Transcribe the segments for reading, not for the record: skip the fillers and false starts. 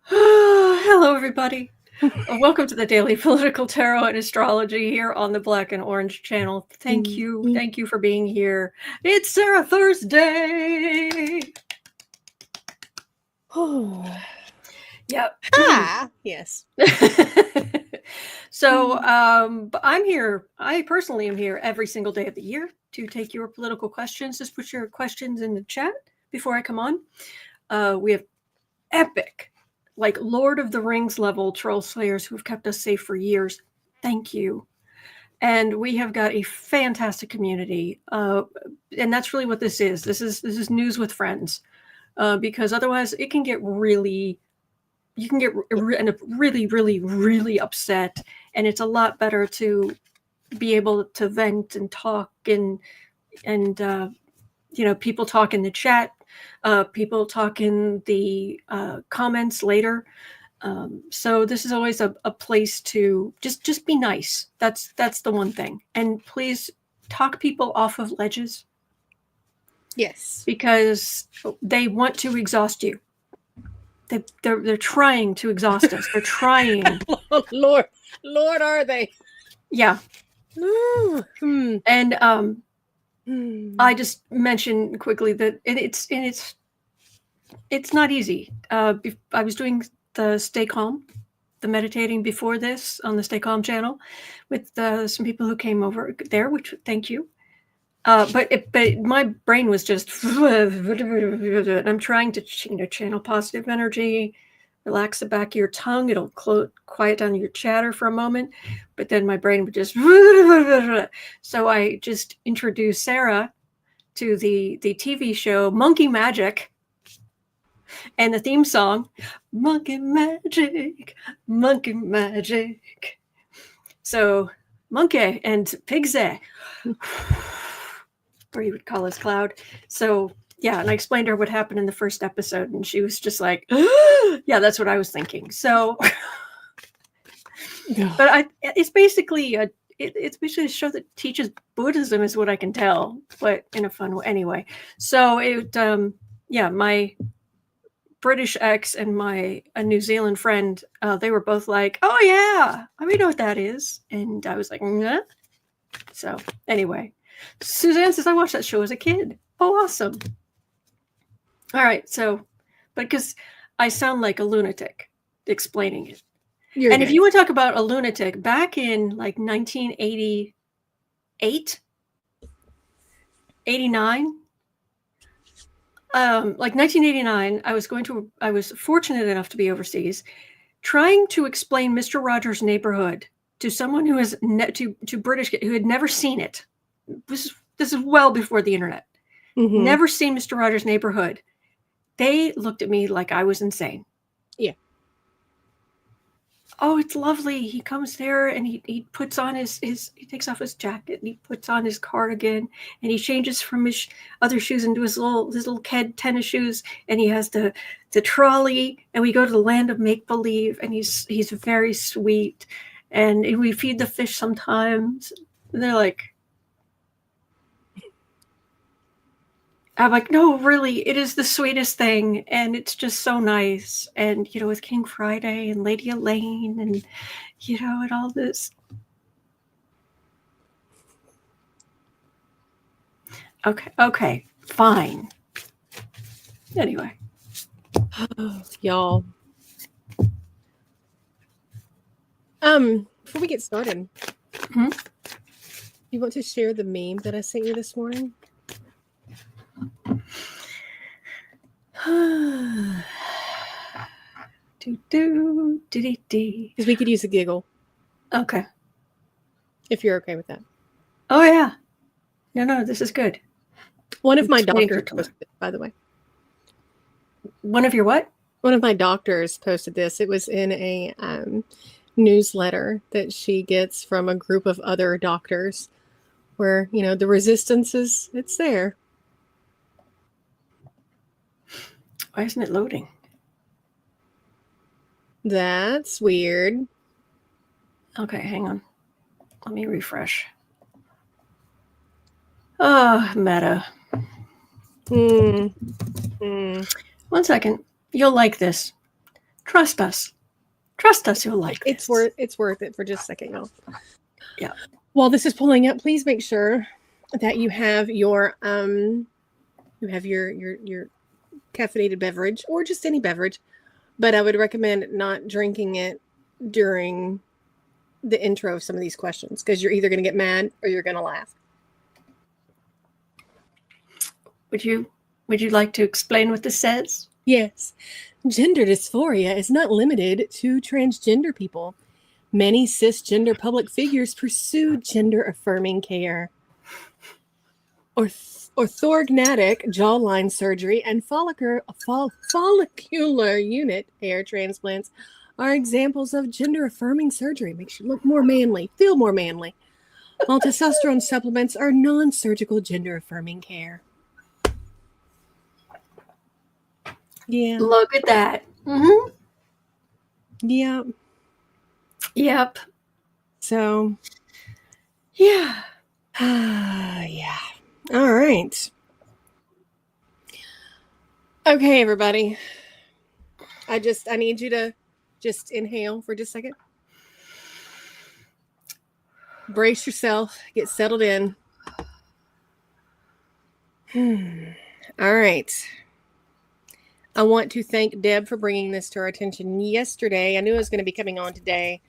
Hello, everybody. Welcome to the Daily Political Tarot and Astrology here on the Black and Orange channel. Thank you. Thank you for being here. It's Sarah Thursday. Oh. Yep. Yes. So I'm here. I personally am here every single day of the year to take your political questions. Just put your questions in the chat before I come on. We have epic, like Lord of the Rings level troll slayers who have kept us safe for years. Thank you. And we have got a fantastic community. And that's really what this is. This is news with friends. Because otherwise it can get really, you can get really, really, really upset. And it's a lot better to be able to vent and talk and people talk in the chat, people talk in the comments later. So this is always a place to just be nice. That's the one thing. And please talk people off of ledges. Yes. Because they want to exhaust you. They're trying to exhaust us. They're trying. Lord, are they? Yeah. And I just mentioned quickly that it's not easy. I was doing the Stay Calm, the meditating before this on the Stay Calm channel with some people who came over there, which thank you. But my brain was just, and I'm trying to channel positive energy, relax the back of your tongue. It'll quiet down your chatter for a moment, but then my brain would just. So I just introduced Sarah to the TV show Monkey Magic, and the theme song, Monkey Magic, Monkey Magic. So monkey and pigsay. Or you would call us Cloud. So yeah, and I explained to her what happened in the first episode, and she was just like, yeah, that's what I was thinking. So, but it's basically a show that teaches Buddhism, is what I can tell, but in a fun way. Anyway, so my British ex and a New Zealand friend, they were both like, oh yeah, we know what that is, and I was like, nah. So anyway. Suzanne says, I watched that show as a kid. Oh, awesome. All right. So, because I sound like a lunatic explaining it. And if you want to talk about a lunatic, back in like 1988, 89, like 1989, I was fortunate enough to be overseas, trying to explain Mr. Rogers' Neighborhood to someone who is to British, who had never seen it. This is well before the internet. Mm-hmm. Never seen Mr. Rogers' Neighborhood. They looked at me like I was insane. Yeah. Oh, it's lovely. He comes there and he puts on he takes off his jacket and he puts on his cardigan and he changes from his other shoes into his little kid tennis shoes, and he has the trolley, and we go to the land of make believe, and he's very sweet, and we feed the fish sometimes. And they're like, I'm like, no, really, it is the sweetest thing, and it's just so nice. And, with King Friday and Lady Elaine and, and all this. Okay, fine. Anyway. Y'all. Before we get started, you want to share the meme that I sent you this morning? Because we could use a giggle. Okay. If you're okay with that. Oh, yeah. No, this is good. One of my doctors posted it, by the way. One of your what? One of my doctors posted this. It was in a newsletter that she gets from a group of other doctors where, the resistance it's there. Why isn't it loading? That's weird. Okay, hang on. Let me refresh. Oh, Meta. 1 second. You'll like this. Trust us. Trust us, you'll like It's this. worth it for just a second, y'all. Yeah. While this is pulling up, please make sure that you have your your caffeinated beverage or just any beverage. But I would recommend not drinking it during the intro of some of these questions, because you're either going to get mad or you're going to laugh. Would you like to explain what this says? Yes. Gender dysphoria is not limited to transgender people. Many cisgender public figures pursue gender-affirming care. Orthognathic jawline surgery and follicular unit hair transplants are examples of gender-affirming surgery. Makes you look more manly, feel more manly. While testosterone supplements are non-surgical gender-affirming care. Yeah. Look at that. Mm-hmm. Yeah. Yep. So, yeah. yeah. All right. Okay, everybody. I need you to just inhale for just a second. Brace yourself. Get settled in. All right. I want to thank Deb for bringing this to our attention yesterday. I knew it was going to be coming on today,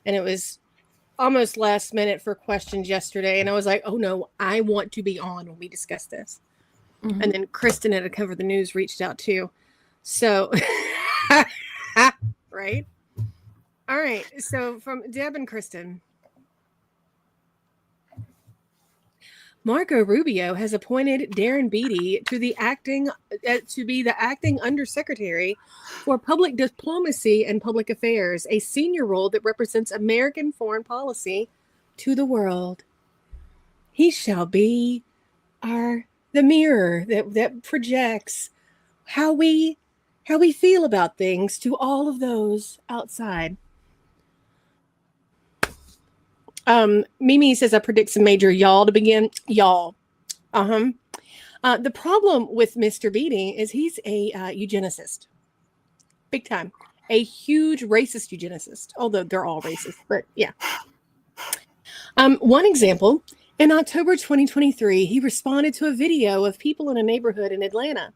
and it was almost last minute for questions yesterday. And I was like, oh no, I want to be on when we discuss this. Mm-hmm. And then Kristen at Cover the News reached out too. So, right? All right. So from Deb and Kristen. Marco Rubio has appointed Darren Beattie to be the acting undersecretary for public diplomacy and public affairs, a senior role that represents American foreign policy to the world. He shall be the mirror that projects how we feel about things to all of those outside. Mimi says, I predict some major y'all to begin. Y'all. The problem with Mr. Beattie is he's a eugenicist. Big time. A huge racist eugenicist. Although they're all racist, but yeah. One example, in October 2023, he responded to a video of people in a neighborhood in Atlanta.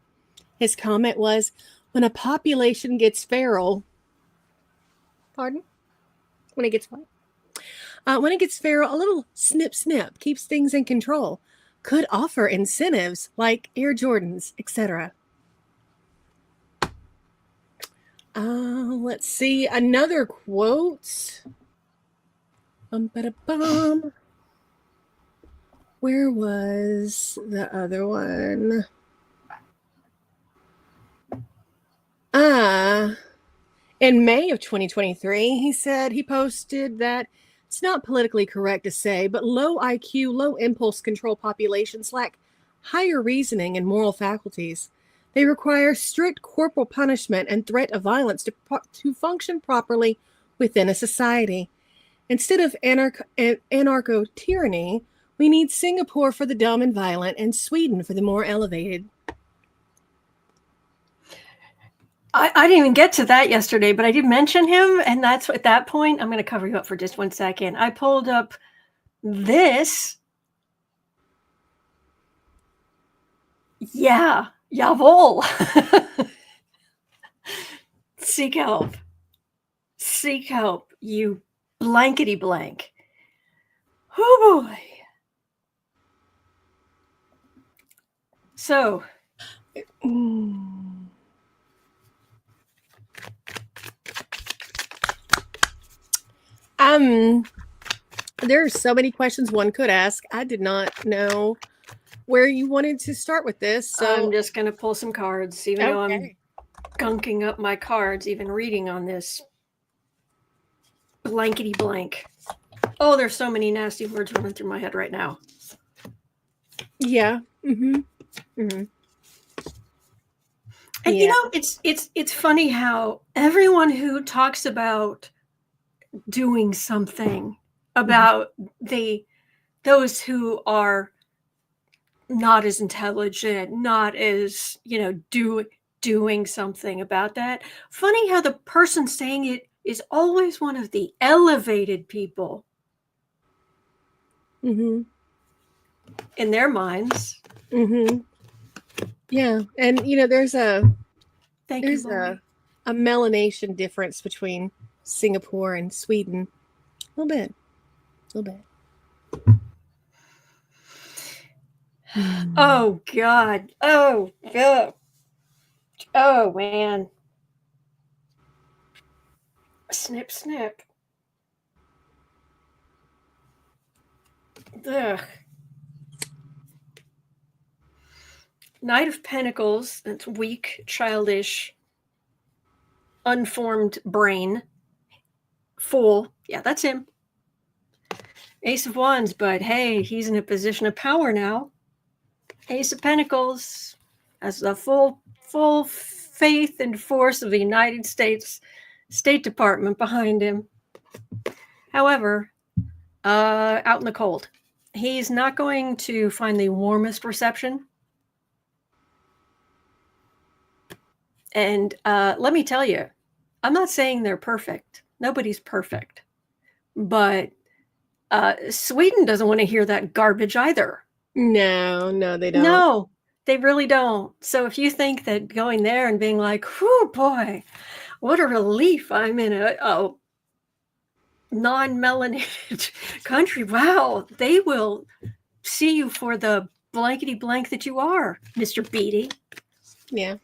His comment was, when a population gets feral. Pardon? When it gets what? When it gets feral, a little snip keeps things in control. Could offer incentives like Air Jordans, etc. Let's see. Another quote. Where was the other one? In May of 2023, he said he posted that it's not politically correct to say, but low IQ, low impulse control populations lack higher reasoning and moral faculties. They require strict corporal punishment and threat of violence to function properly within a society. Instead of anarcho-tyranny, we need Singapore for the dumb and violent and Sweden for the more elevated. I didn't even get to that yesterday, but I did mention him, and that's at that point, I'm going to cover you up for just 1 second. I pulled up this. Yeah, jawohl. Seek help. Seek help, you blankety blank. Oh boy. So. There are so many questions one could ask. I did not know where you wanted to start with this. So I'm just going to pull some cards, even though I'm gunking up my cards, even reading on this blankety blank. Oh, there's so many nasty words running through my head right now. Yeah. Mm-hmm. Mm-hmm. And you know, it's funny how everyone who talks about doing something about those who are not as intelligent, not as, doing something about that. Funny how the person saying it is always one of the elevated people Mm-hmm. in their minds. Mm-hmm. Yeah, and there's a Thank there's you, Lori. a melanation difference between Singapore and Sweden. A little bit. Oh God. Oh God. Oh man. Snip, snip. Ugh. Knight of Pentacles. That's weak, childish, unformed brain. Fool. Yeah, that's him. Ace of Wands, but hey, he's in a position of power now. Ace of Pentacles has the full faith and force of the United States State Department behind him. However, out in the cold, he's not going to find the warmest reception. And let me tell you, I'm not saying they're perfect. Nobody's perfect. But Sweden doesn't want to hear that garbage either. No, they don't. No, they really don't. So if you think that going there and being like, whew, boy, what a relief, I'm in a non-melanated country. Wow, they will see you for the blankety blank that you are, Mr. Beattie. Yeah.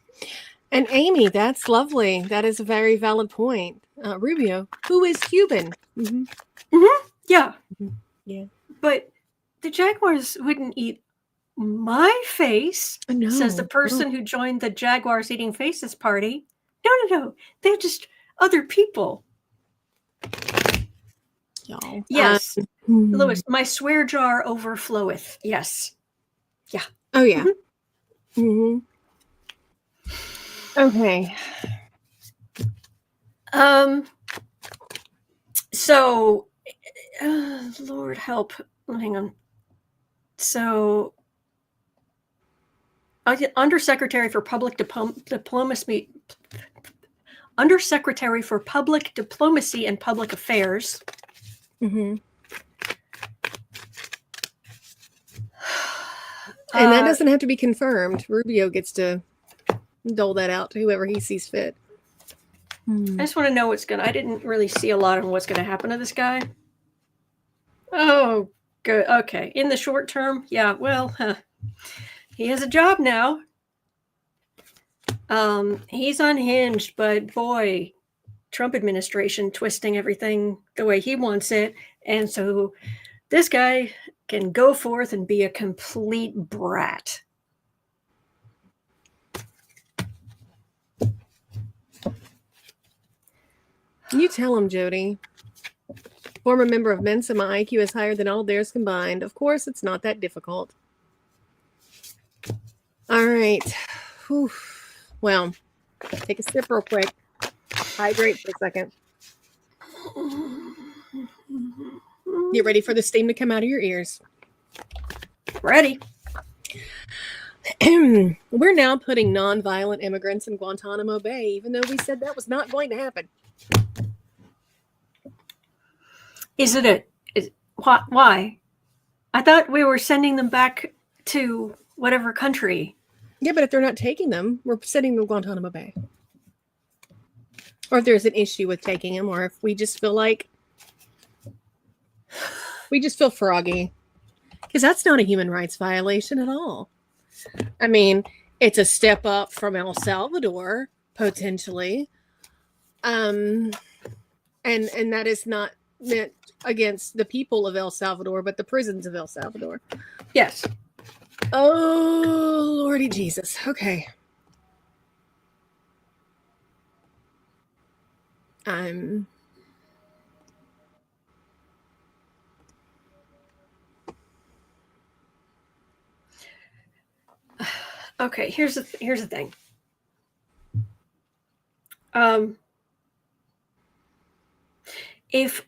And Amy, that's lovely. That is a very valid point. Rubio, who is Cuban. Mm-hmm. Mm-hmm. Yeah. Mm-hmm. Yeah. But the Jaguars wouldn't eat my face, says the person who joined the Jaguars Eating Faces party. No. They're just other people. Y'all. Yes. Louis, my swear jar overfloweth. Yes. Yeah. Oh, yeah. Mm-hmm. Okay. So, Lord help. Hang on. So, Undersecretary for Public Diplomacy, Undersecretary for Public Diplomacy and Public Affairs. Mm-hmm. And that doesn't have to be confirmed. Rubio gets to dole that out to whoever he sees fit. I just want to know I didn't really see a lot on what's going to happen to this guy. Oh, good. Okay. In the short term, yeah, well, he has a job now. He's unhinged, but boy, Trump administration twisting everything the way he wants it. And so this guy can go forth and be a complete brat. You tell him, Jody. Former member of Mensa, my IQ is higher than all theirs combined. Of course, it's not that difficult. All right. Whew. Well, take a sip real quick. Hydrate for a second. Get ready for the steam to come out of your ears. Ready. We're now putting nonviolent immigrants in Guantanamo Bay, even though we said that was not going to happen. Is it why? I thought we were sending them back to whatever country. Yeah, but if they're not taking them, we're sending them to Guantanamo Bay. Or if there's an issue with taking them, or if we just feel froggy. Because that's not a human rights violation at all. I mean, it's a step up from El Salvador, potentially. And that is not meant against the people of El Salvador, but the prisons of El Salvador. Yes. Oh, Lordy Jesus. Okay. Okay, here's the thing. If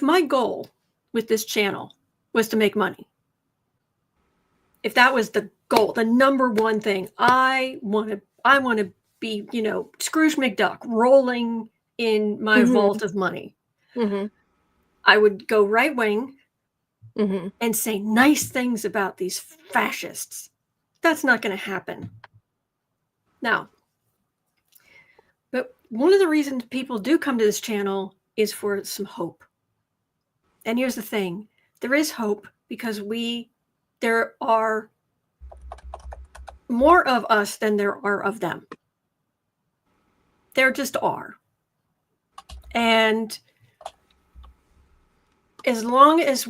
my goal with this channel was to make money, if that was the goal, the number one thing, I want I want to be, Scrooge McDuck rolling in my vault of money. I would go right wing and say nice things about these fascists. That's not going to happen. Now, but one of the reasons people do come to this channel is for some hope. And here's the thing. There is hope because there are more of us than there are of them. There just are. And as long as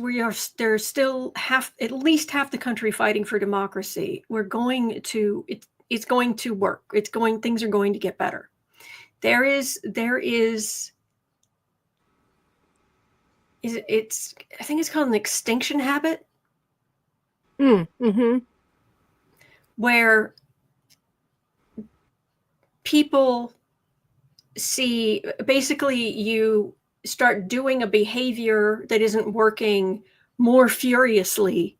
there's still at least half the country fighting for democracy, it's going to work. Things are going to get better. There is I think it's called an extinction habit. Where people see, basically you start doing a behavior that isn't working more furiously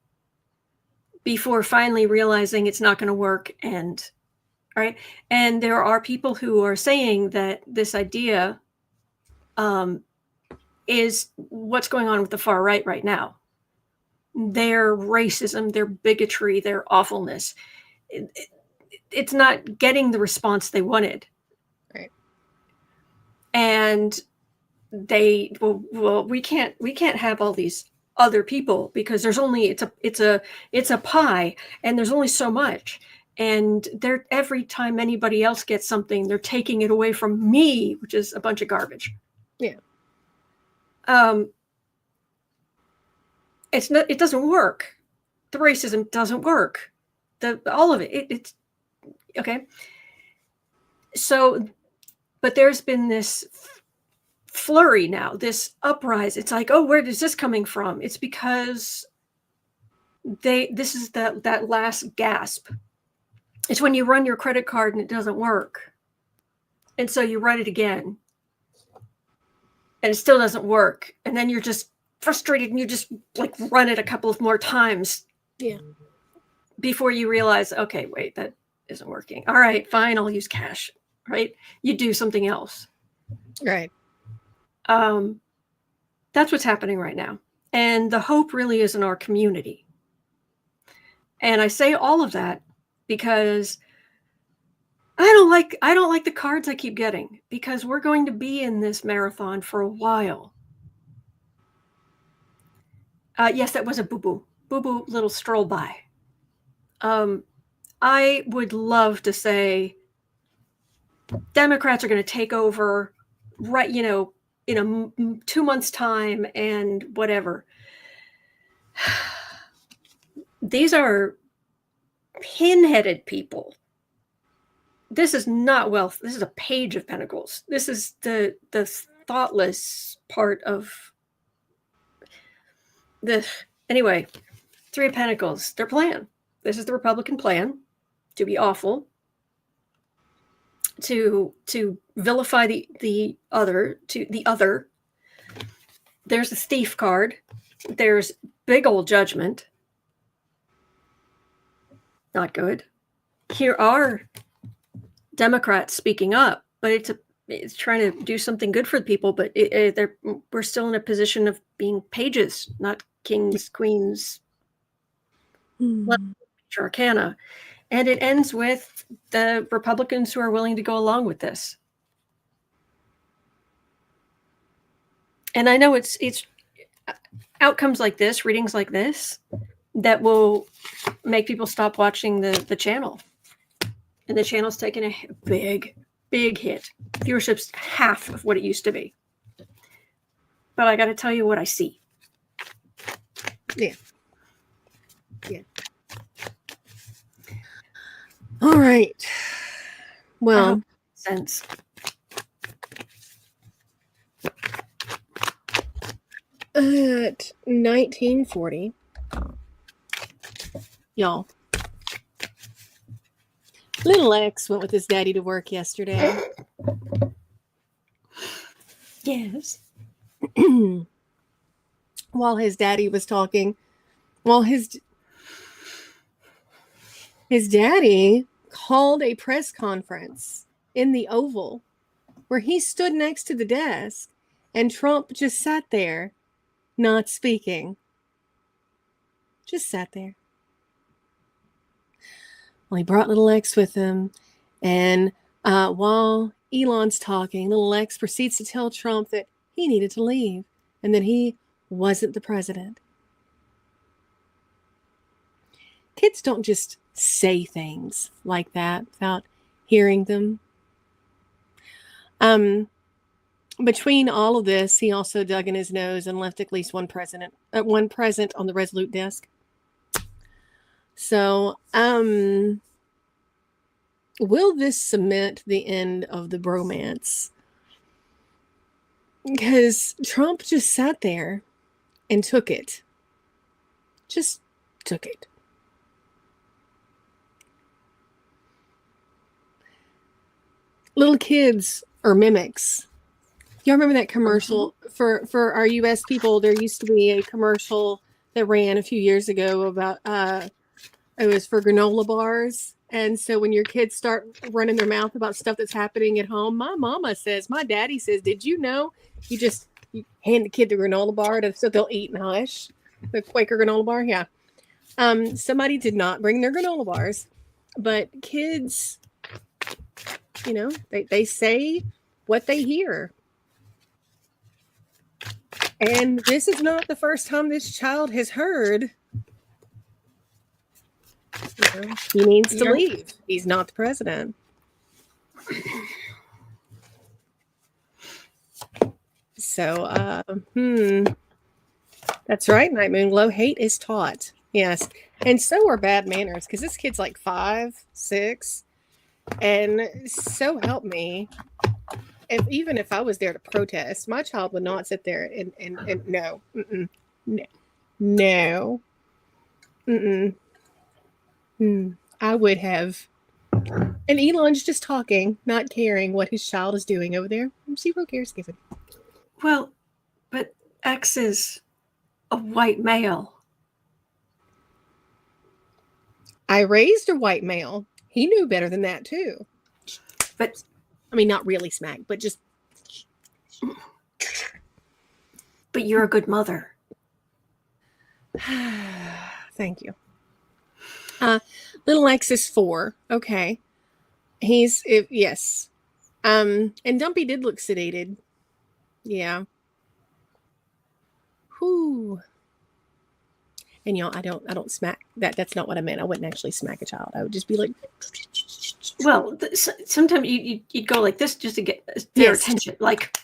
before finally realizing it's not going to work. And there are people who are saying that this idea is what's going on with the far right now. Their racism, their bigotry, their awfulness. It's not getting the response they wanted. Right. And we can't have all these other people because there's only it's a pie and there's only so much. And every time anybody else gets something, they're taking it away from me, which is a bunch of garbage. Yeah. It doesn't work. The racism doesn't work. All of it's okay. So, but there's been this flurry now, this uprise. It's like, oh, where is this coming from? It's because this is that last gasp. It's when you run your credit card and it doesn't work. And so you run it again. And it still doesn't work. And then you're just frustrated and you just run it a couple of more times. Yeah. Before you realize, okay, wait, that isn't working. All right, fine, I'll use cash. Right? You do something else. Right. That's what's happening right now. And the hope really is in our community. And I say all of that because I don't like the cards I keep getting, because we're going to be in this marathon for a while. Yes, that was a boo-boo little stroll by. I would love to say Democrats are going to take over right, in 2 months' time and whatever. These are pin-headed people. This is not wealth. This is a page of pentacles. This is the thoughtless part of the. Anyway, 3 of Pentacles. Their plan. This is the Republican plan to be awful, to vilify the other. There's the Thief card. There's big old Judgment. Not good. Here are Democrats speaking up, but it's trying to do something good for the people, but we're still in a position of being pages, not kings, queens, arcana. And it ends with the Republicans who are willing to go along with this. And I know it's outcomes like this, readings like this, that will make people stop watching the channel. And the channel's taken a big hit. Viewership's half of what it used to be. But I got to tell you what I see. Yeah. All right. Well, sense. At 1940, y'all, little X went with his daddy to work yesterday. Yes. While his daddy was talking, his daddy called a press conference in the Oval where he stood next to the desk and Trump just sat there, not speaking. Just sat there. Well, he brought little X with him, and while Elon's talking, little X proceeds to tell Trump that he needed to leave and that he wasn't the president. Kids don't just say things like that without hearing them. Between all of this, he also dug in his nose and left at least one present on the Resolute Desk. So, will this cement the end of the bromance? Because Trump just sat there and took it. Just took it. Little kids are mimics. Y'all remember that commercial? For our U.S. people, there used to be a commercial that ran a few years ago about, it was for granola bars. And so when your kids start running their mouth about stuff that's happening at home, my mama says, my daddy says, did you know you hand the kid the granola bar so they'll eat and hush? The Quaker granola bar? Yeah. Somebody did not bring their granola bars, but kids, they say what they hear. And this is not the first time this child has heard, he needs to leave. He's not the president. So, that's right, Night Moon Glow. Hate is taught. Yes. And so are bad manners, because this kid's like 5, 6. And so help me, even if I was there to protest, my child would not sit there and no. No. I would have. And Elon's just talking, not caring what his child is doing over there. Zero cares given. Well, but X is a white male. I raised a white male. He knew better than that, too. But, I mean, not really smack, but just. But you're a good mother. Thank you. Little X is 4. Okay. Yes. And Dumpy did look sedated. Yeah. Whew. And I don't smack that. That's not what I meant. I wouldn't actually smack a child. I would just be like. Well, sometimes you'd go like this just to get their attention. Like.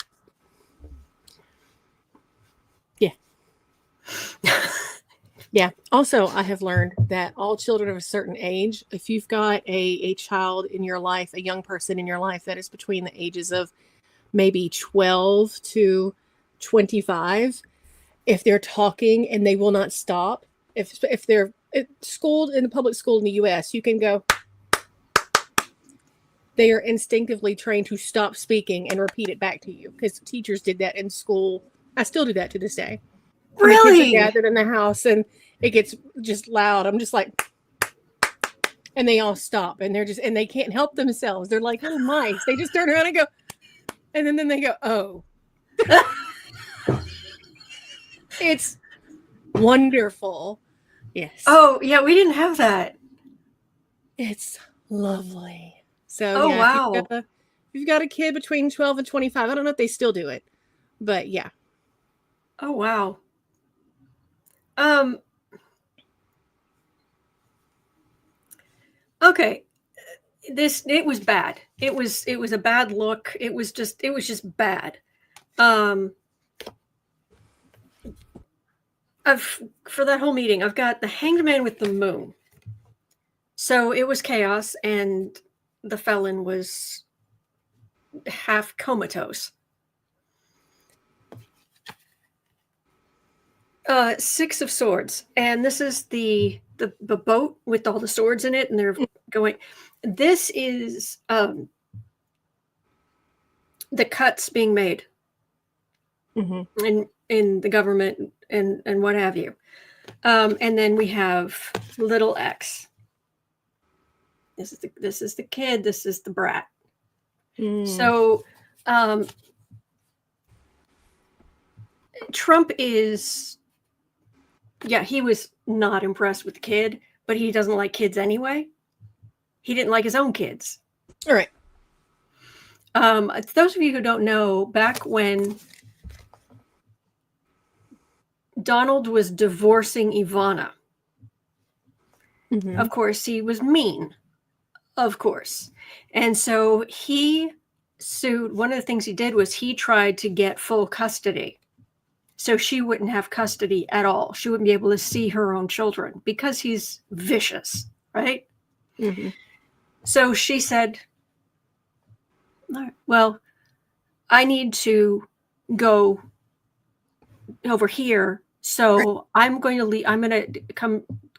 Yeah. Yeah. Also, I have learned that all children of a certain age, if you've got a child in your life, a young person in your life that is between the ages of maybe 12 to 25, if they're talking and they will not stop, if they're schooled in the public school in the U.S., you can go. They are instinctively trained to stop speaking and repeat it back to you, because teachers did that in school. I still do that to this day. Really? Kids are gathered in the house and it gets just loud. I'm just like, and they all stop and and they can't help themselves. They're like little mice. They just turn around and go, and then they go, oh. It's wonderful. Yes. Oh, yeah, we didn't have that. It's lovely. So, oh, wow. If you've got a kid between 12 and 25, I don't know if they still do it, but yeah. Oh, wow. Okay. It was bad. It was a bad look. It was just bad. For that whole meeting, I've got the Hanged Man with the Moon. So it was chaos, and the felon was half comatose. 6 of Swords, and this is the boat with all the swords in it, and they're going. This is the cuts being made in the government and what have you. And then we have little X. This is the kid. This is the brat. Mm. So Trump is, he was not impressed with the kid, but he doesn't like kids anyway. He didn't like his own kids. All right. Those of you who don't know, back when Donald was divorcing Ivana, Mm-hmm. of course, he was mean, of course. And so he sued. One of the things he did was he tried to get full custody. So she wouldn't have custody at all. She wouldn't be able to see her own children because he's vicious, right? Mm-hmm. So she said, well, I need to go over here. So I'm going to leave. I'm going to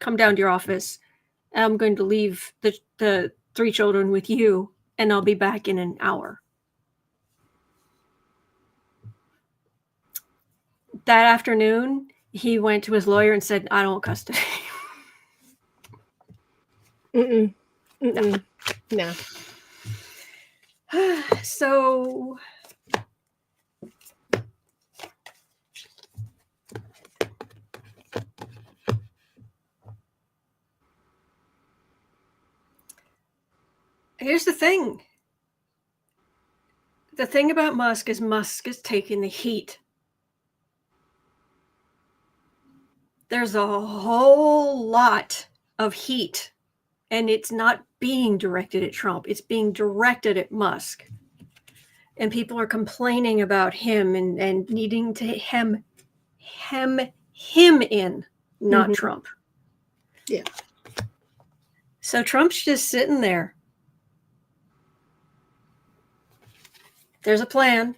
come down to your office. And I'm going to leave the 3 children with you, and I'll be back in an hour. That afternoon, he went to his lawyer and said, I don't want custody. Mm-mm. Mm-mm. No. So here's the thing. The thing about Musk is taking the heat. There's a whole lot of heat, and it's not being directed at Trump. It's being directed at Musk. And people are complaining about him and needing to hem him in, not Trump. Yeah. So Trump's just sitting there. There's a plan.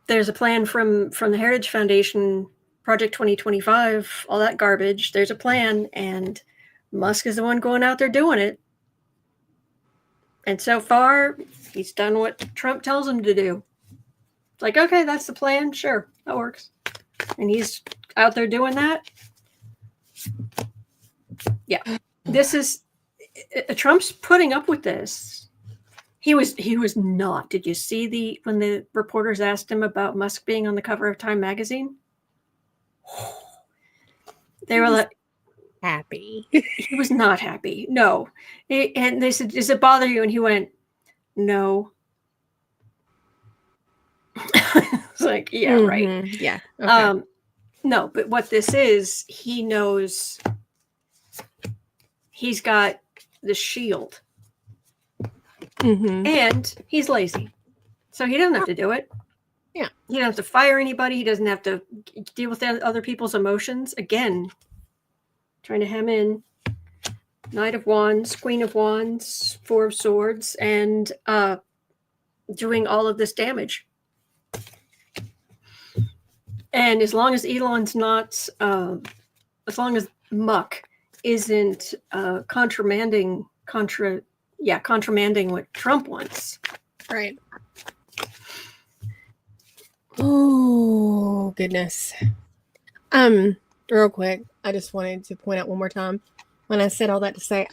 There's a plan from the Heritage Foundation, Project 2025, all that garbage. There's a plan, and Musk is the one going out there doing it. And so far, he's done what Trump tells him to do. It's like, okay, that's the plan. Sure, that works. And he's out there doing that. Yeah. This is Trump's putting up with this. He was not. Did you see when the reporters asked him about Musk being on the cover of Time magazine? They were like, happy. He was not happy. No. And they said, does it bother you? And he went, no. It's like, yeah, right. Yeah. Okay. No, but what this is, he knows he's got the shield. And he's lazy. So he doesn't have to do it. Yeah. He doesn't have to fire anybody. He doesn't have to deal with other people's emotions. Again, trying to hem in Knight of Wands, Queen of Wands, Four of Swords, and doing all of this damage. And as long as Elon's not, as long as Muck isn't contramanding what Trump wants. Right. Oh, goodness. Real quick, I just wanted to point out one more time when I said all that to say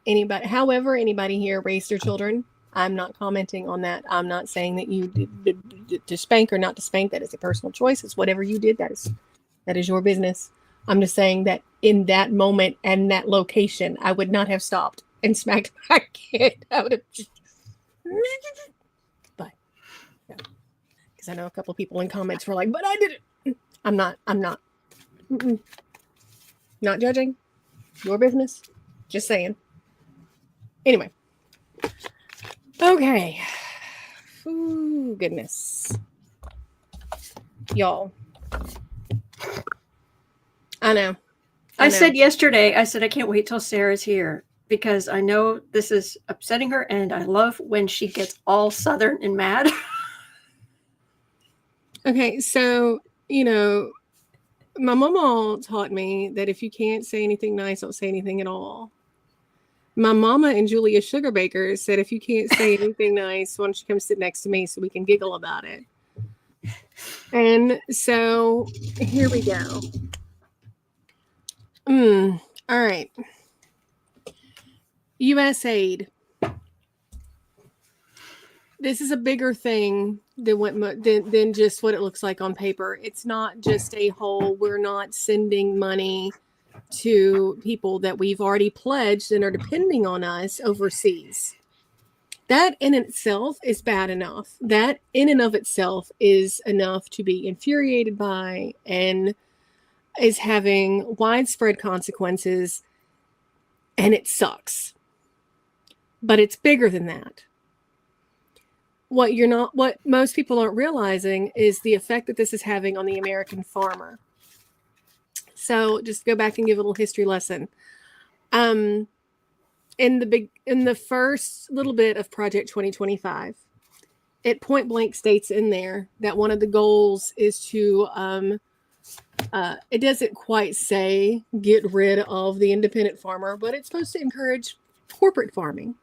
anybody here raised their children. I'm not commenting on that. I'm not saying that you did to spank or not to spank. That is a personal choice. It's whatever you did. That is your business. I'm just saying that in that moment and that location, I would not have stopped and smacked my kid. I would have just, but yeah. Because I know a couple of people in comments were like, but I did it. I'm not not judging. Your business. Just saying. Anyway. Okay. Ooh, goodness. Y'all. I know. I said yesterday, I can't wait till Sarah's here because I know this is upsetting her and I love when she gets all Southern and mad. Okay, so, my mama taught me that if you can't say anything nice, don't say anything at all. My mama and Julia Sugarbaker said, if you can't say anything nice, why don't you come sit next to me so we can giggle about it? And so here we go. All right. USAID. This is a bigger thing than just what it looks like on paper. It's not just a whole, we're not sending money to people that we've already pledged and are depending on us overseas. That in itself is bad enough. That in and of itself is enough to be infuriated by and is having widespread consequences, and it sucks. But it's bigger than that. What most people aren't realizing is the effect that this is having on the American farmer. So just go back and give a little history lesson. In the first little bit of Project 2025, it point blank states in there that one of the goals is to it doesn't quite say get rid of the independent farmer, but it's supposed to encourage corporate farming,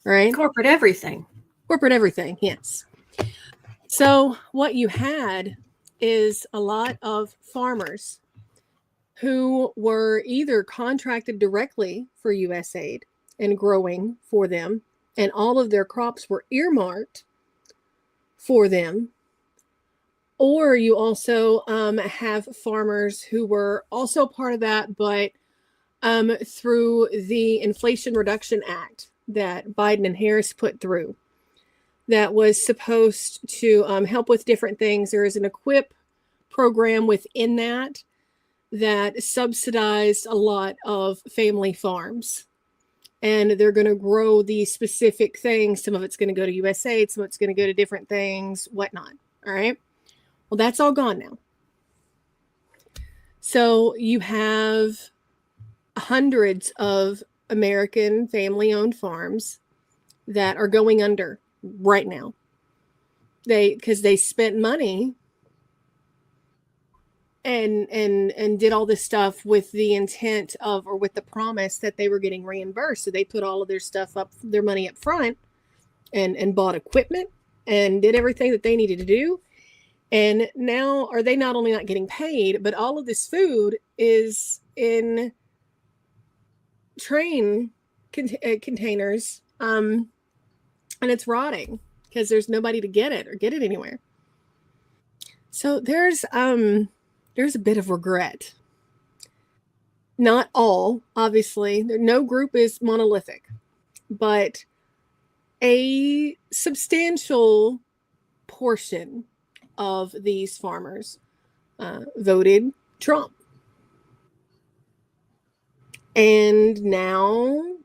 right? Corporate everything. Corporate everything, yes. So what you had is a lot of farmers who were either contracted directly for USAID and growing for them, and all of their crops were earmarked for them. Or you also have farmers who were also part of that, but through the Inflation Reduction Act that Biden and Harris put through, that was supposed to help with different things. There is an EQIP program within that subsidized a lot of family farms. And they're going to grow these specific things. Some of it's going to go to USAID, some of it's going to go to different things, whatnot. All right. Well, that's all gone now. So you have hundreds of American family-owned farms that are going under right now. Because they spent money and did all this stuff with the intent of, or with the promise that they were getting reimbursed. So they put all of their stuff up, their money up front, and bought equipment and did everything that they needed to do. And now are they not only not getting paid, but all of this food is in train containers, and it's rotting because there's nobody to get it or get it anywhere. So there's a bit of regret. Not all, obviously. No group is monolithic, but a substantial portion of these farmers voted Trump. And now,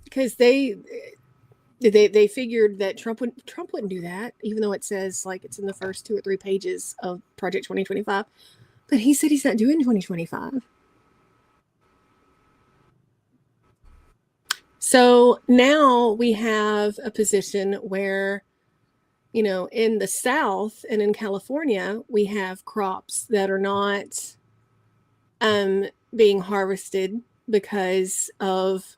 because they figured that Trump wouldn't do that, even though it says like it's in the first 2 or 3 pages of Project 2025. But he said he's not doing 2025. So now we have a position where, in the South and in California, we have crops that are not being harvested because of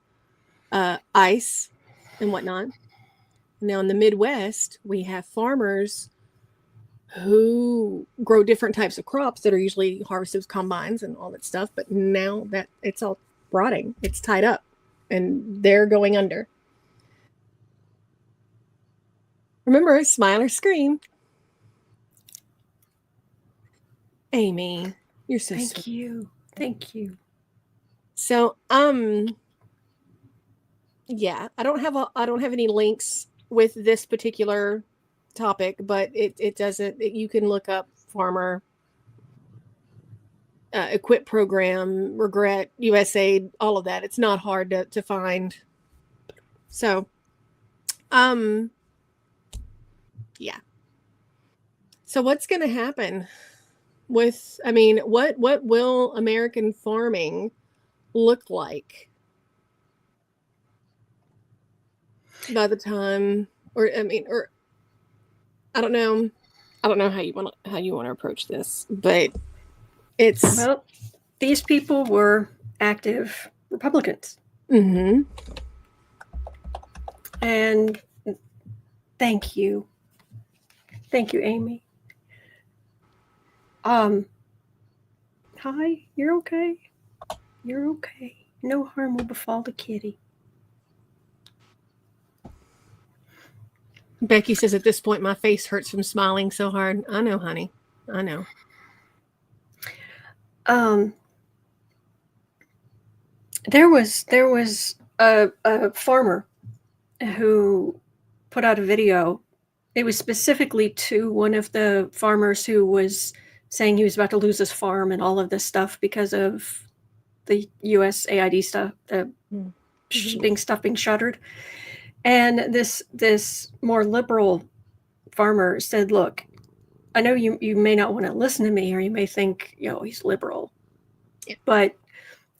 ice and whatnot. Now in the Midwest, we have farmers who grow different types of crops that are usually harvested with combines and all that stuff. But now that it's all rotting, it's tied up, and they're going under. Remember, smile or scream. Amy, you're so sweet. Thank you. Thank you. So, yeah, I don't have any links with this particular topic, but it doesn't. You can look up farmer equip program, regret, USAID, all of that. It's not hard to find. So, yeah. So what's going to happen with? I mean, what will American farming look like by the time, or I don't know how you want to approach this, but well, these people were active Republicans. Mm-hmm. And thank you, Amy. Hi, you're okay. No harm will befall the kitty. Becky says at this point, my face hurts from smiling so hard. I know, honey. I know. There was a farmer who put out a video. It was specifically to one of the farmers who was saying he was about to lose his farm and all of this stuff because of the USAID stuff, being shuttered. And this more liberal farmer said, look, I know you may not want to listen to me, or you may think, he's liberal, but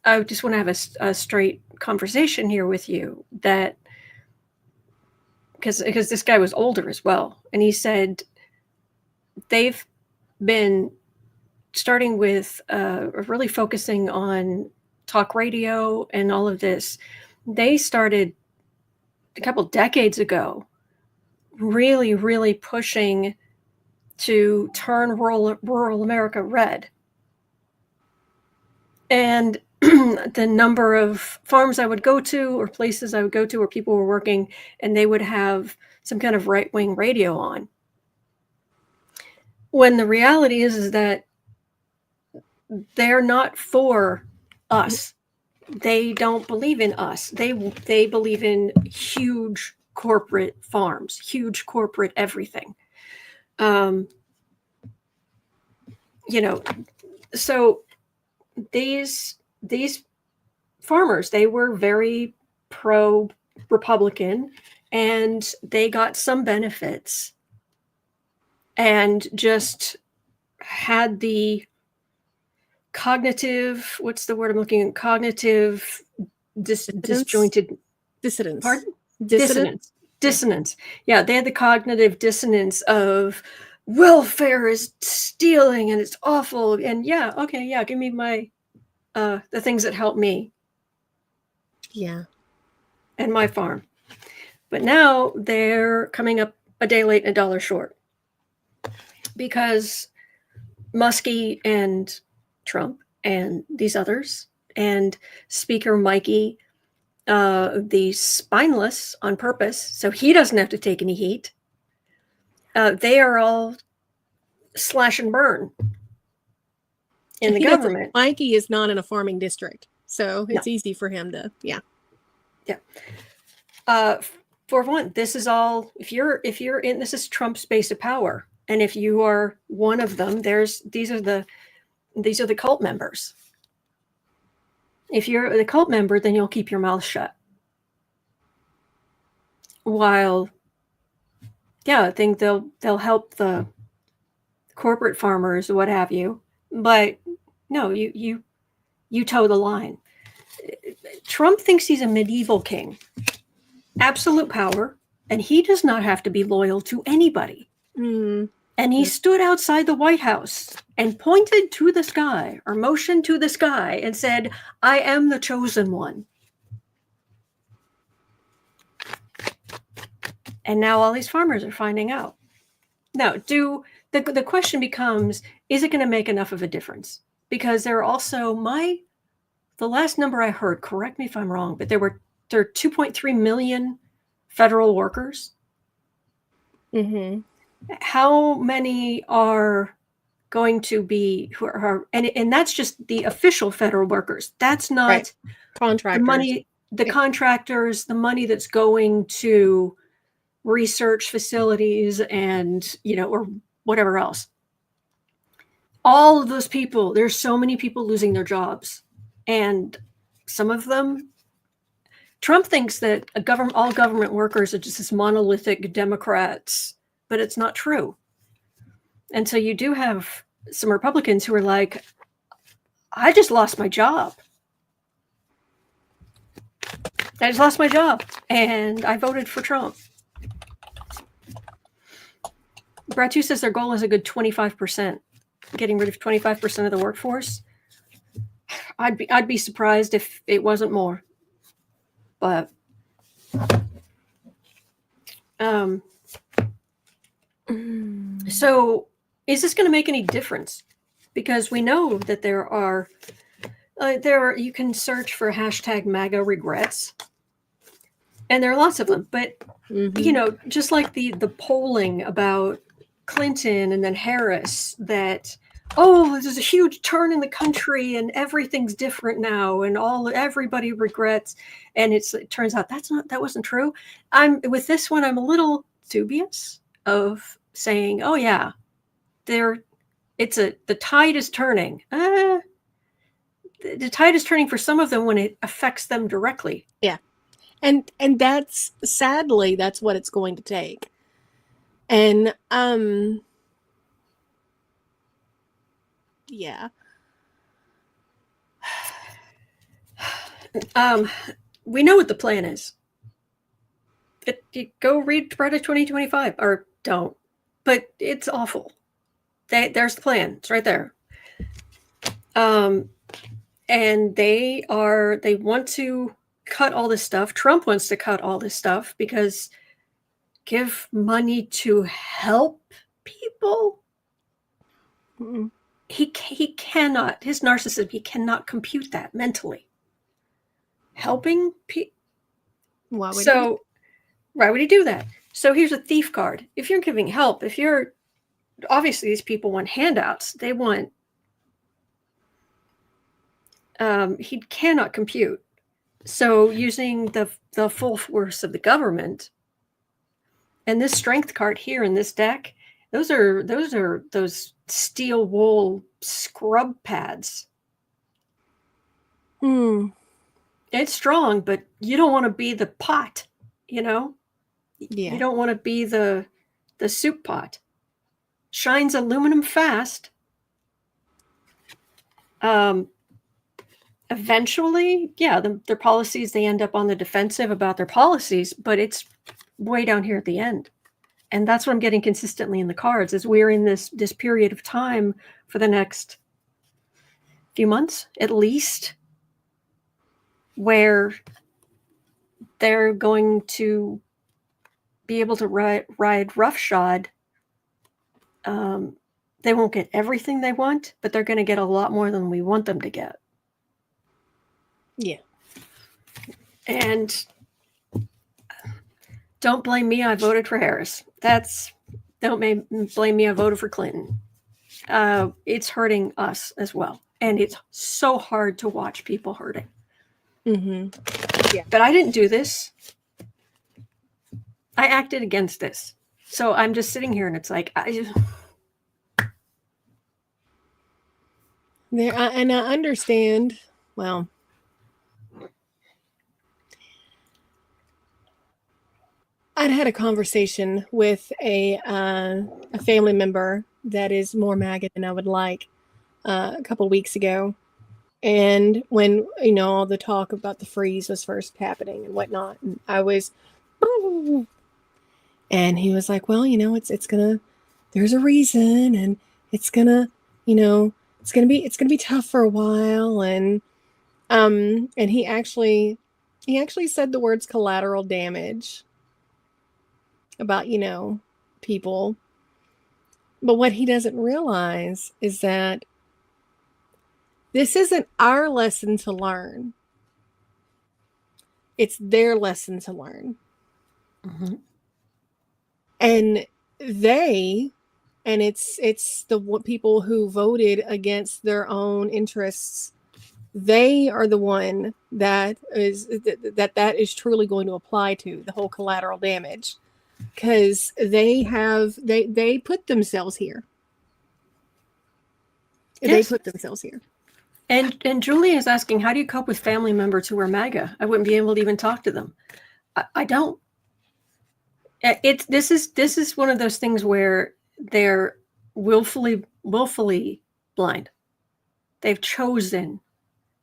I just want to have a straight conversation here with you, that because this guy was older as well. And he said they've been starting with really focusing on talk radio and all of this. They started a couple decades ago, really, really pushing to turn rural America red. And the number of farms I would go to, or places I would go to where people were working, and they would have some kind of right-wing radio on. When the reality is that they're not for us. They don't believe in us. They believe in huge corporate farms, huge corporate everything. So these farmers, they were very pro-Republican, and they got some benefits and just had the cognitive, what's the word I'm looking at? Cognitive disjointed. Dissonance. Pardon? Dissonance. Yeah, they had the cognitive dissonance of welfare is stealing and it's awful. And give me my the things that help me. Yeah. And my farm. But now they're coming up a day late and a dollar short, because Muskie and Trump and these others, and Speaker Mikey, the spineless on purpose, so he doesn't have to take any heat. They are all slash and burn in the government. Mikey is not in a farming district, so it's easy for him to, Yeah. For one, this is all, if you're in, this is Trump's base of power, and if you are one of them, these are the cult members. If you're the cult member, then you'll keep your mouth shut. While, I think they'll help the corporate farmers, what have you. But no, you toe the line. Trump thinks he's a medieval king, absolute power, and he does not have to be loyal to anybody. And he stood outside the White House and pointed to the sky, or motioned to the sky, and said, I am the chosen one. And now all these farmers are finding out. Now, the question becomes, is it going to make enough of a difference? Because there are also, the last number I heard, correct me if I'm wrong, but there are 2.3 million federal workers. Mm-hmm. How many are going to be who are, and that's just the official federal workers. That's not contractors. The money, the contractors, the money that's going to research facilities and, or whatever else. All of those people, there's so many people losing their jobs. And some of them, Trump thinks that all government workers are just this monolithic Democrats, but it's not true. And so you do have some Republicans who are like, I just lost my job. And I voted for Trump. Bratu says their goal is a good 25%, getting rid of 25% of the workforce. I'd be surprised if it wasn't more. But so is this going to make any difference? Because we know that there are You can search for hashtag MAGA regrets, and there are lots of them. But just like the polling about Clinton and then Harris, that there's a huge turn in the country and everything's different now, and everybody regrets, and it turns out that wasn't true. With this one, I'm a little dubious of saying, oh yeah, the tide is turning. The tide is turning for some of them when it affects them directly. Yeah. And that's, sadly, that's what it's going to take. And yeah. We know what the plan is. Go read Project 2025, or don't, but it's awful. There's the plan. It's right there. And they want to cut all this stuff. Trump wants to cut all this stuff because give money to help people. Mm-mm. He cannot, his narcissism, he cannot compute that mentally. Helping people. Why would he do that? So here's a thief card. If you're giving help, obviously these people want handouts. They want, he cannot compute. So using the full force of the government, and this strength card here in this deck, those are those steel wool scrub pads. It's strong, but you don't want to be the pot, Yeah. You don't want to be the soup pot. Shines aluminum fast. Eventually, their policies, they end up on the defensive about their policies, but it's way down here at the end. And that's what I'm getting consistently in the cards, is we're in this period of time for the next few months, at least, where they're going to be able to ride roughshod. They won't get everything they want, but they're going to get a lot more than we want them to get. Yeah. And don't blame me, I voted for Harris. Don't blame me, I voted for Clinton. It's hurting us as well. And it's so hard to watch people hurting. Mm-hmm. Yeah. But I didn't do this. I acted against this. So I'm just sitting here and it's like, and I understand. Well, I'd had a conversation with a family member that is more MAGA than I would like a couple weeks ago. And when, all the talk about the freeze was first happening and whatnot, and I was, and he was like, well, it's gonna, there's a reason, and it's gonna, it's gonna be tough for a while. And he actually said the words collateral damage about, people. But what he doesn't realize is that this isn't our lesson to learn. It's their lesson to learn. Mm-hmm. And it's the people who voted against their own interests. They are the one that is truly going to apply to, the whole collateral damage, because they put themselves here. Yes. They put themselves here. And Julie is asking, how do you cope with family members who are MAGA? I wouldn't be able to even talk to them. I don't. This is one of those things where they're willfully blind. They've chosen,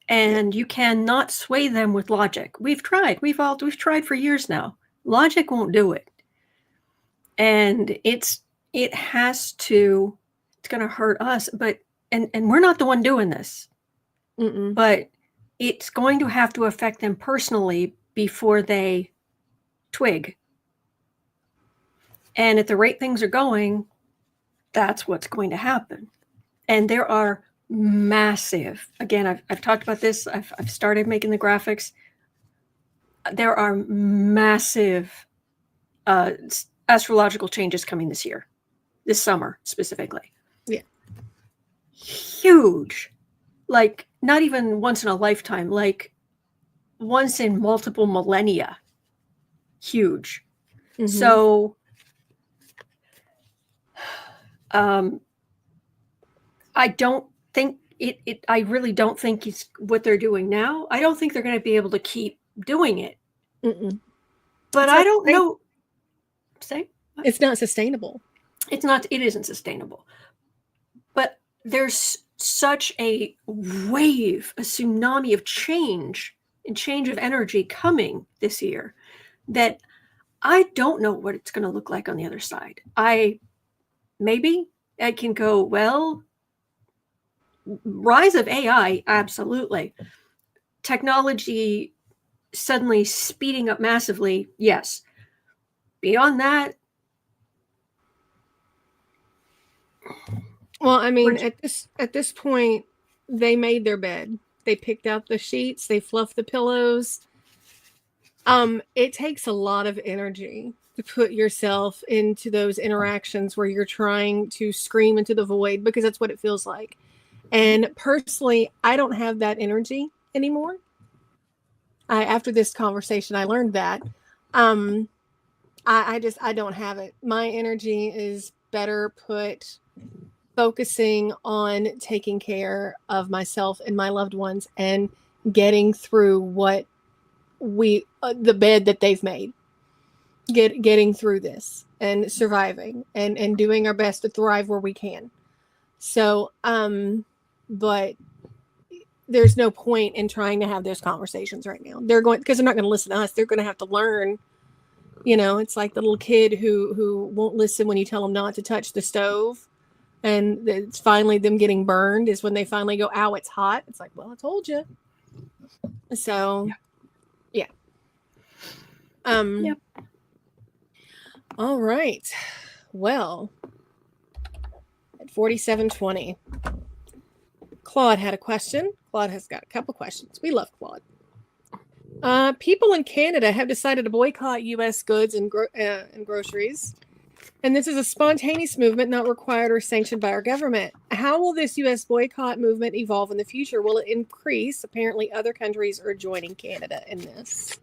and you cannot sway them with logic. We've tried. We've tried for years now. Logic won't do it, and it's going to hurt us. But and we're not the one doing this. Mm-mm. But it's going to have to affect them personally before they twig. And at the rate things are going, that's what's going to happen. And there are massive. Again, I've talked about this. I've started making the graphics. There are massive astrological changes coming this year, this summer specifically. Yeah. Huge. Like, not even once in a lifetime, like once in multiple millennia. Huge. Mm-hmm. So, I don't think I really don't think it's what they're doing now. I don't think they're going to be able to keep doing it. Mm-mm. But I don't know. Say? What? It's not sustainable. It isn't sustainable. But there's such a wave, a tsunami of change of energy coming this year that I don't know what it's going to look like on the other side. Maybe I can go, well, rise of AI, absolutely. Technology suddenly speeding up massively, yes. Beyond that, well, I mean, at this point, they made their bed. They picked out the sheets. They fluffed the pillows. It takes a lot of energy to put yourself into those interactions where you're trying to scream into the void, because that's what it feels like. And personally, I don't have that energy anymore. After this conversation, I learned that. I don't have it. My energy is better put focusing on taking care of myself and my loved ones and getting through what the bed that they've made, getting through this and surviving and doing our best to thrive where we can. So, but there's no point in trying to have those conversations right now. Because they're not going to listen to us. They're going to have to learn. You know, it's like the little kid who won't listen when you tell them not to touch the stove. And it's finally them getting burned is when they finally go, ow, it's hot. It's like, well, I told you. So, yeah. Yep. All right. Well, at 47:20, Claude had a question. Claude has got a couple questions. We love Claude. People in Canada have decided to boycott U.S. goods and groceries. And this is a spontaneous movement not required or sanctioned by our government. How will this U.S. boycott movement evolve in the future? Will it increase? Apparently, other countries are joining Canada in this.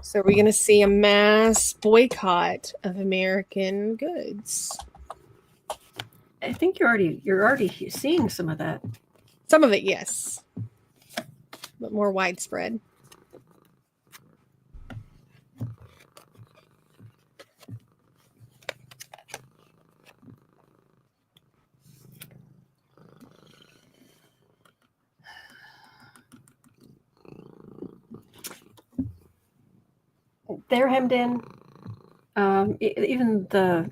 So are we going to see a mass boycott of American goods? I think you're already seeing some of that. Some of it, yes. But more widespread. They're hemmed in. Even the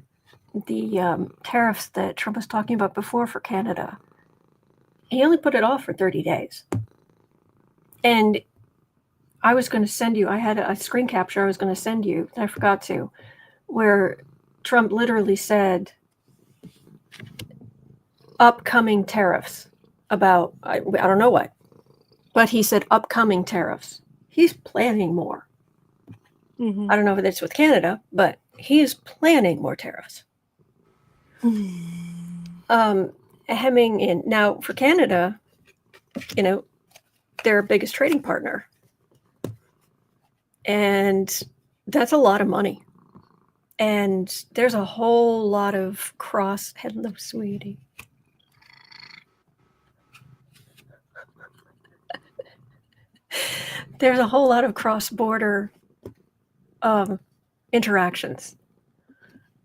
tariffs that Trump was talking about before for Canada, he only put it off for 30 days. And I was going to send you, I had a screen capture I was going to send you, and I forgot to, where Trump literally said upcoming tariffs about, I don't know what, but he said upcoming tariffs. He's planning more. Mm-hmm. I don't know if it's with Canada, but he is planning more tariffs. Hemming in. Now, for Canada, you know, they're our biggest trading partner. And that's a lot of money. And there's a whole lot of hello, sweetie. There's a whole lot of cross-border interactions.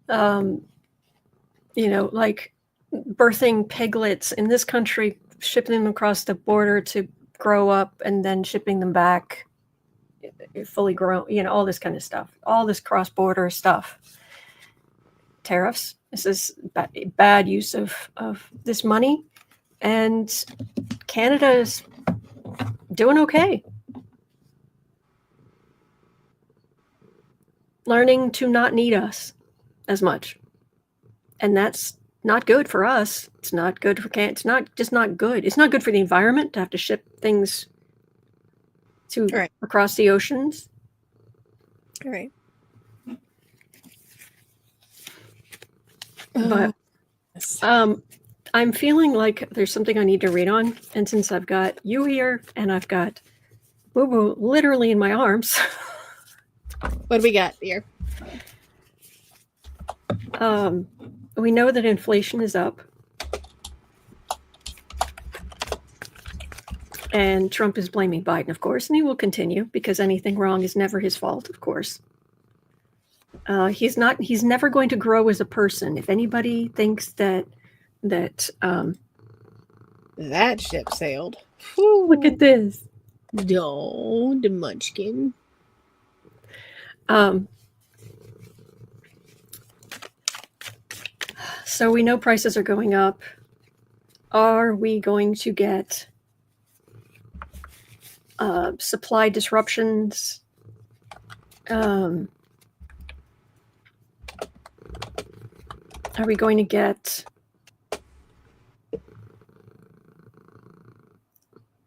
You know, like birthing piglets in this country, shipping them across the border to grow up and then shipping them back fully grown, you know, all this kind of stuff, all this cross-border stuff. Tariffs. This is bad use of this money. And Canada is doing okay. Learning to not need us as much. And that's not good for us. It's not good for It's not just not good. It's not good for the environment to have to ship things to across the oceans. All right. But I'm feeling like there's something I need to read on, and since I've got you here and I've got Boo Boo literally in my arms. What do we got here? We know that inflation is up. And Trump is blaming Biden, of course, and he will continue because anything wrong is never his fault, of course. He's never going to grow as a person. If anybody thinks that ship sailed. Look at this. Oh, the munchkin. So we know prices are going up. Are we going to get supply disruptions? Are we going to get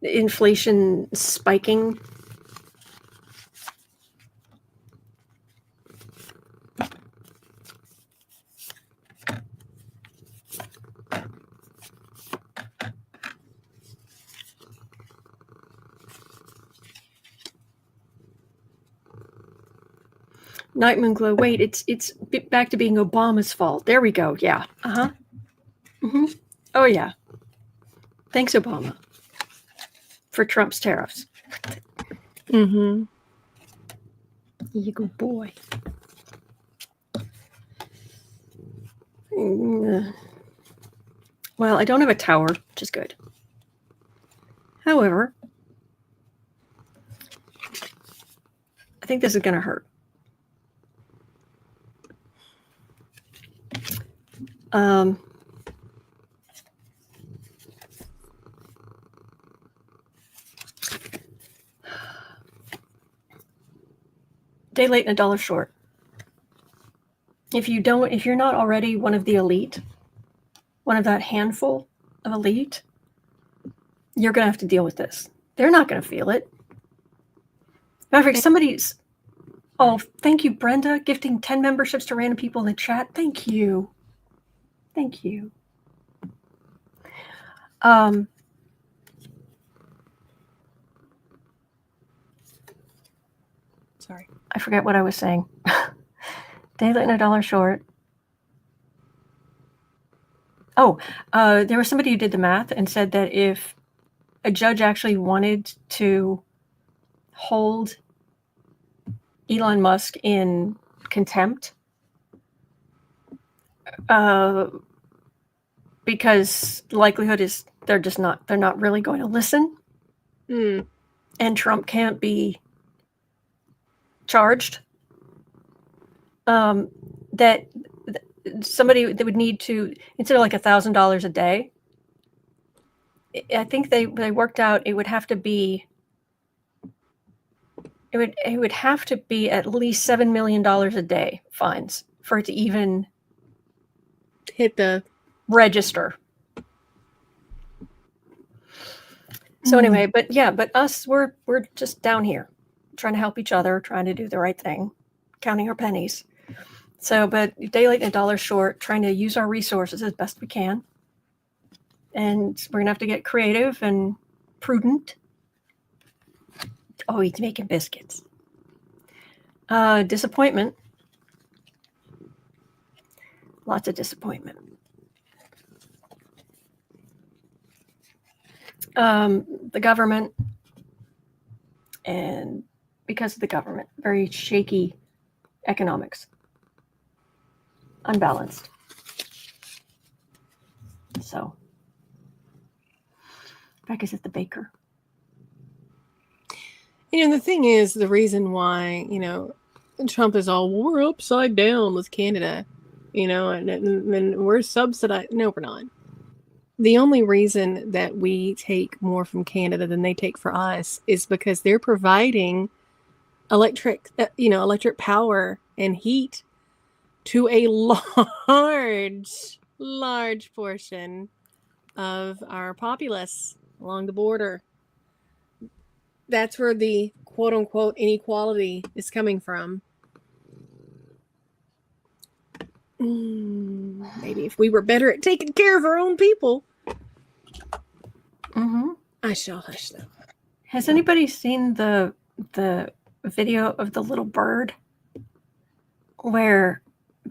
inflation spiking? Night Moon Glow. Wait, it's back to being Obama's fault. There we go. Yeah. Oh yeah. Thanks, Obama, for Trump's tariffs. You good boy. Well, I don't have a tower, which is good. However, I think this is going to hurt. Day late and a dollar short. If you're not already one of the elite, one of that handful of elite, you're going to have to deal with this. They're not going to feel it. Matter of fact, oh, thank you, Brenda, gifting 10 memberships to random people in the chat. Thank you. Thank you. Sorry. I forget what I was saying. Day late and a dollar short. Oh, there was somebody who did the math and said that if a judge actually wanted to hold Elon Musk in contempt, because the likelihood is they're not really going to listen, and Trump can't be charged, that somebody that would need to, instead of like $1,000 a day, I think they worked out it would have to be at least $7 million a day fines for it to even hit the register. So anyway, but us, we're just down here trying to help each other, trying to do the right thing, counting our pennies. So, but day late and a dollar short, trying to use our resources as best we can. And we're going to have to get creative and prudent. Oh, he's making biscuits. Disappointment. Lots of disappointment. The government, and because of the government, very shaky economics. Unbalanced. So, back is at the baker. The thing is, the reason why, Trump is all, we're upside down with Canada, and we're subsidized. No, we're not. The only reason that we take more from Canada than they take for us is because they're providing electric power and heat to a large large portion of our populace along the border. That's where the quote unquote inequality is coming from. Maybe if we were better at taking care of our own people. Mm-hmm. I shall hush them. Has anybody seen the video of the little bird where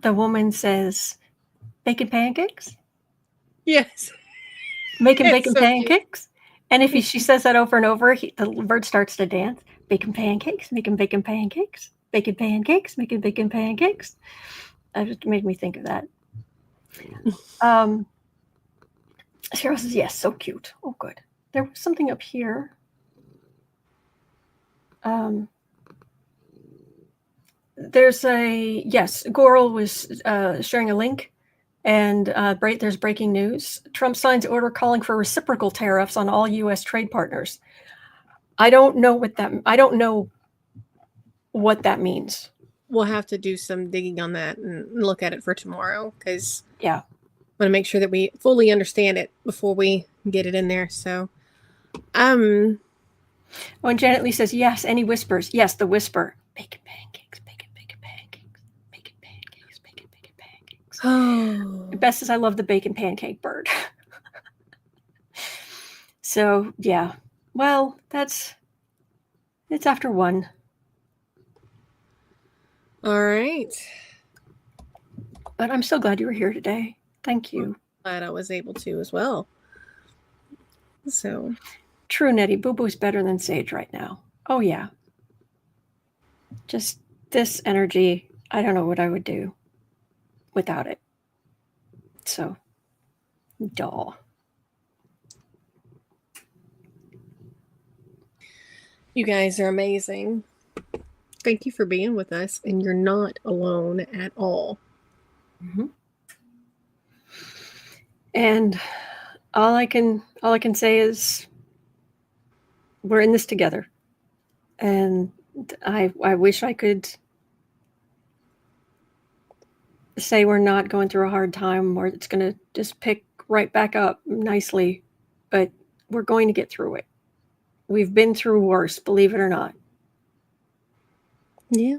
the woman says, "Bacon pancakes? Yes. Making It's bacon so cute. pancakes?" And if she says that over and over, the bird starts to dance. Bacon pancakes, making bacon pancakes, bacon pancakes, making bacon pancakes. That just made me think of that. Cheryl says, yes, so cute. Oh, good. There was something up here. There's Goral was sharing a link, and there's breaking news. Trump signs order calling for reciprocal tariffs on all U.S. trade partners. I don't know what that means. We'll have to do some digging on that and look at it for tomorrow, because yeah, I want to make sure that we fully understand it before we get it in there. So, and Janet Lee says, yes, any whispers? Yes, the whisper. Bacon pancakes, bacon, bacon pancakes, bacon pancakes, bacon, bacon pancakes. Oh. The best is I love the bacon pancake bird. So, yeah. Well, it's after 1. All right. But I'm so glad you were here today. Thank you. Glad I was able to as well. So. True, Nettie. Boo Boo's better than Sage right now. Oh, yeah. Just this energy, I don't know what I would do without it. So, duh. You guys are amazing. Thank you for being with us, and you're not alone at all. Mm-hmm. And all I can say is we're in this together. And I wish I could say we're not going through a hard time or it's going to just pick right back up nicely, but we're going to get through it. We've been through worse, believe it or not. Yeah.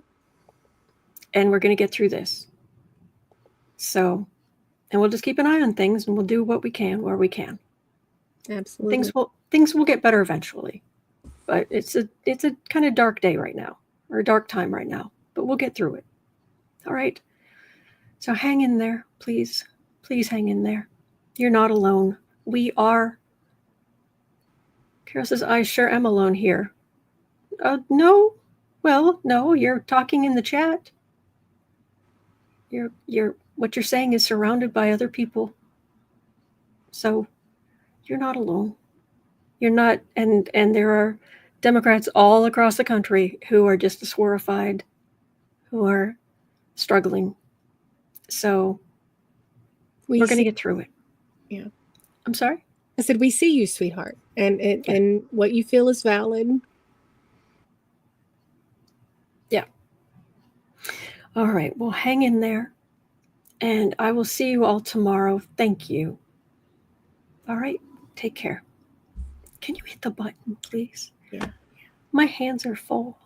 And we're going to get through this. So, and we'll just keep an eye on things and we'll do what we can where we can. Absolutely. Things will get better eventually. But it's a kind of dark day right now, or a dark time right now, but we'll get through it. All right. So hang in there, please. Please hang in there. You're not alone. We are. Carol says, I sure am alone here. No. Well, no, you're talking in the chat. What you're saying is surrounded by other people. So you're not alone. You're not, and there are Democrats all across the country who are just as horrified, who are struggling. So we're going to get through it. Yeah. I'm sorry? I said, we see you, sweetheart. And what you feel is valid. Yeah. All right. Well, hang in there. And I will see you all tomorrow. Thank you. All right. Take care. Can you hit the button, please? Yeah. My hands are full.